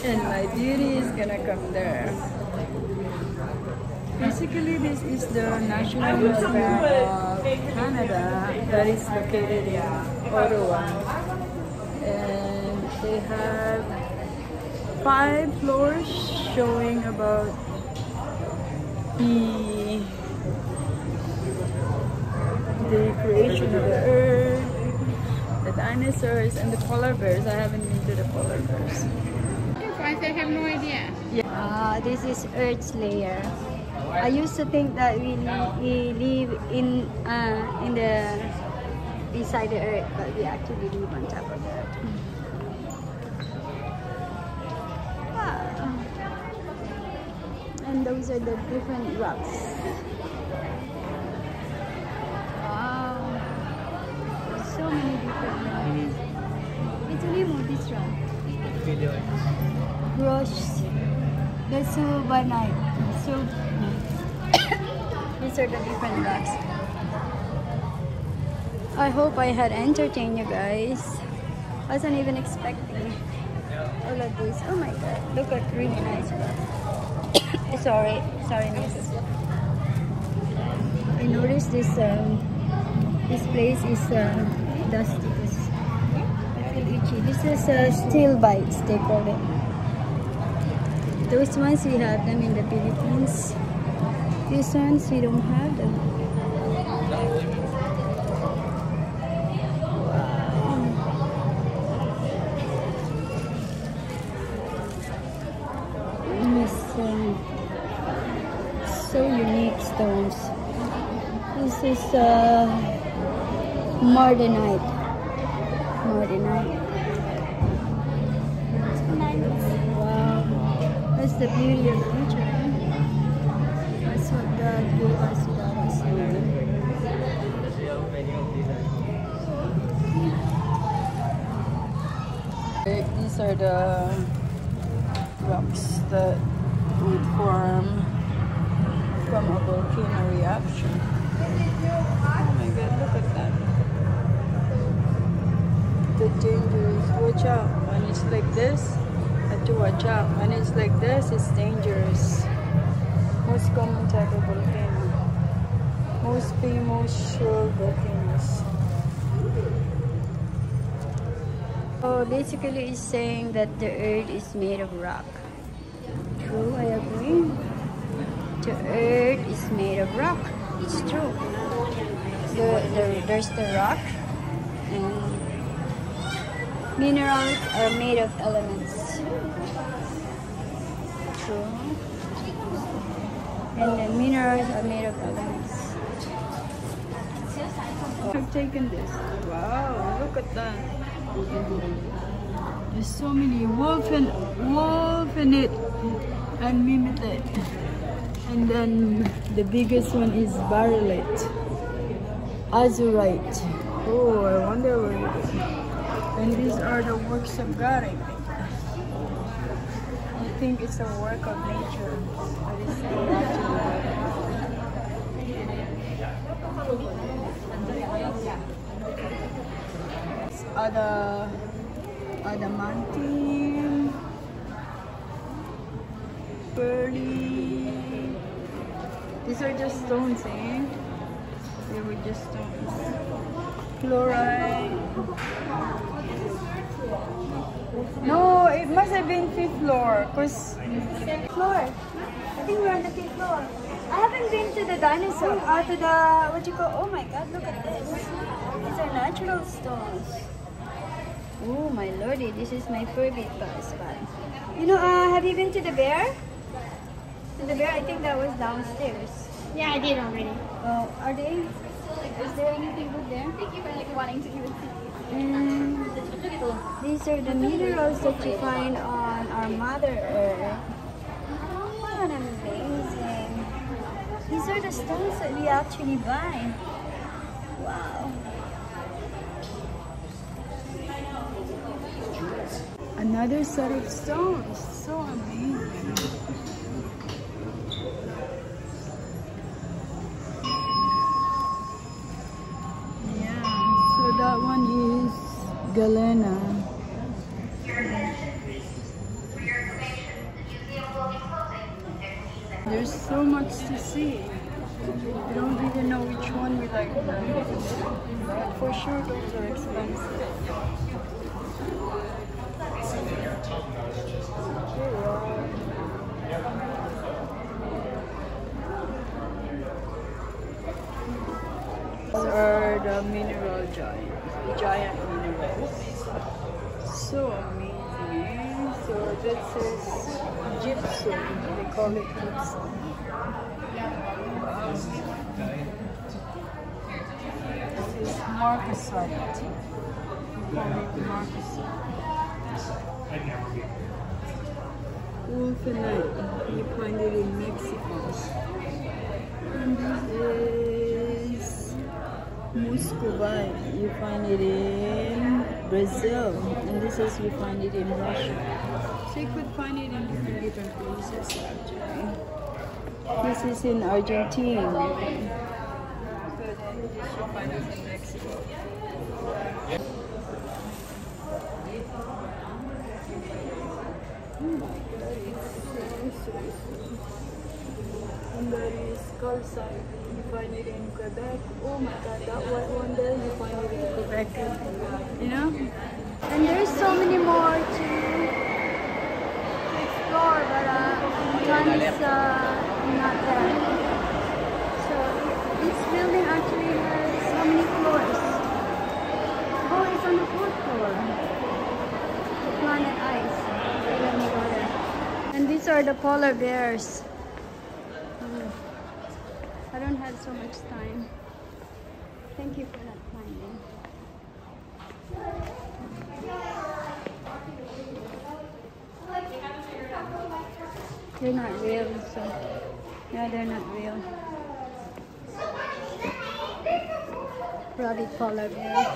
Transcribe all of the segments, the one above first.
And my beauty is gonna come there. Basically, this is the National Museum of Canada that is located in Ottawa. And they have 5 floors showing about the creation of the earth, the dinosaurs, and the polar bears. I haven't been to the polar bears. I have no idea. Yeah. This is Earth's layer. I used to think that we live in the beside the Earth, but we actually live on top of the Earth. Wow. And those are the different rocks. Wow. So many different rocks. It's only more this rock. Gross. The Subanite. These are the different rocks. I hope I had entertained you guys. I wasn't even expecting all of this. Oh my god, look at really nice rocks. sorry miss. I noticed this place is dusty. I feel itchy. This is steel bites, they call it. Those ones we have them in the Philippines. These ones we don't have them. Wow. So unique stones. This is Mardenite. That's the beauty of nature. That's what God gave us without us knowing. These are the rocks that would form from a volcano reaction. Oh my god, look at that. The dangerous. Watch out. When it's like this, to watch out. When it's like this, it's dangerous. Most common type of volcano. Most famous sure volcanoes. So basically it's saying that the earth is made of rock. True, I agree. The earth is made of rock. It's true. There's the rock, and minerals are made of elements. True. And the minerals are made of elements. I've taken this. Wow, look at that. There's so many wolf in it and mimetic. And then the biggest one is baryllite, azurite. Oh, I wonder where it is. And these are the works of God, I think. I think it's a work of nature. That is adamantine, pearly. These are just stones, eh? They were just stones. Fluorite. No, it must have been 5th floor, cause Floor. I think we're on the 5th floor. I haven't been to the dinosaur, to the, what you call, oh my god, look at this. These are natural stones. Oh my lordy, this is my favorite spot. You know, have you been to the bear? To the bear, I think that was downstairs. Yeah, I did already. Oh, are they? Is there anything good there? Thank you for like wanting to even see. These are the minerals that you find on our Mother Earth. What amazing. These are the stones that we actually buy. Wow. another set of stones. So amazing. So that one is Galena. There's so much to see. We don't even know which one we like. But for sure, those are expensive. These are the mineral giant minerals. So amazing. So this is gypsum. They call it gypsum. This is marcasite. We call it marcasite. Wolfenite. You find it in Mexico. And this is muscovite. You find it in Brazil. And this is you find it in Russia. So you could find it in different places actually. This is in Argentina. So then this you find it in Mexico. Oh my god, it's so and that is calcite. You find it in Quebec. Oh my god, that white one there, you find it in Quebec. You know? And there's so many more to explore, but time is not there. So this building actually has how many floors? Oh, it's on the 4th floor. The Planet Ice. Okay, let me go there. And these are the polar bears. I don't have so much time. Thank you for not finding. They're not real, so yeah, they're not real. Rabbit polar bear.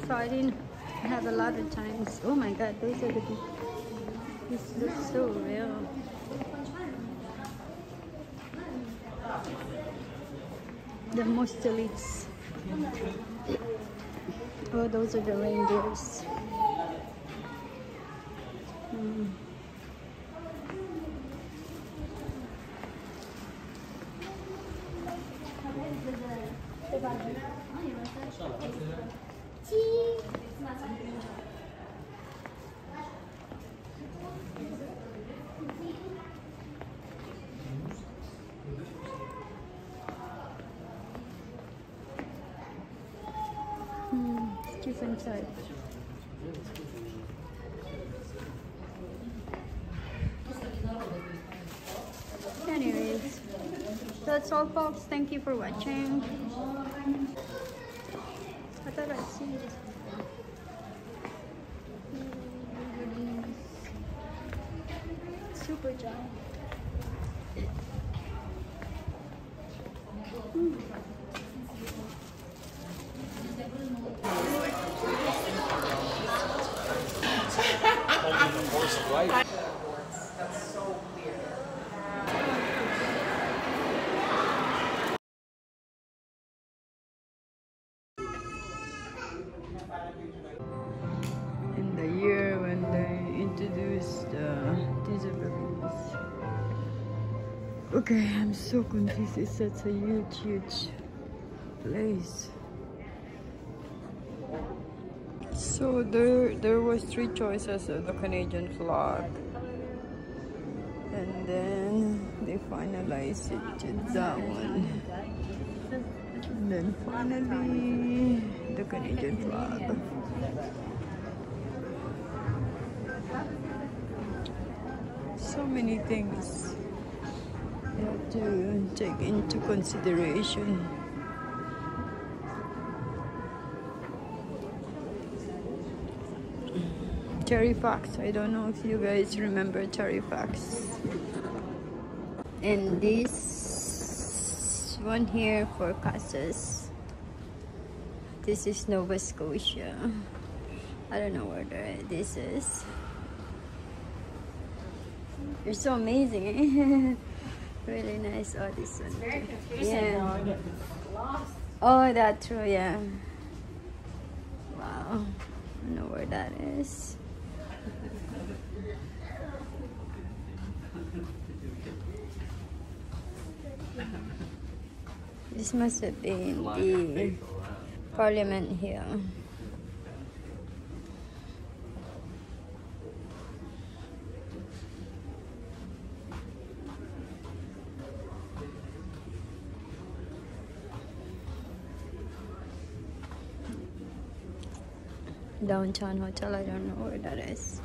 So I didn't have a lot of times. Oh my god, those are the big. This looks so real. The mustelids. Oh, those are the reindeers. Keep inside. Anyways, that's all folks. Thank you for watching. I thought I'd seen this before. Super giant. That's so weird. In the year when they introduced disabilities. Okay, I'm so confused. It's such a huge place. So there was 3 choices of the Canadian flag, and then they finalized it to that one, and then finally the Canadian flag. So many things you have to take into consideration. Terrifax. I don't know if you guys remember Terrifax. And this one here for Casas. This is Nova Scotia. I don't know where this is. They're so amazing, eh? Really nice. Oh, this one. Very confusing. Yeah. Oh, that's true. Yeah. Wow. don't know where that is. This must have been the Parliament Hill. Downtown Hotel, I don't know where that is.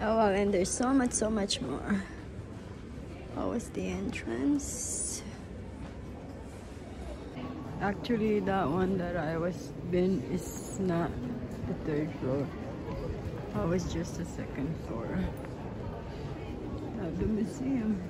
Oh wow, and there's so much more. What was the entrance? Actually, that one that I was been is not the third floor. I was just the second floor of the museum.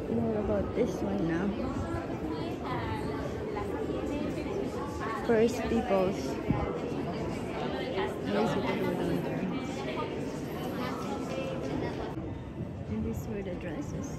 What about this one now? First Peoples. There's a good one on there. And these were the dresses.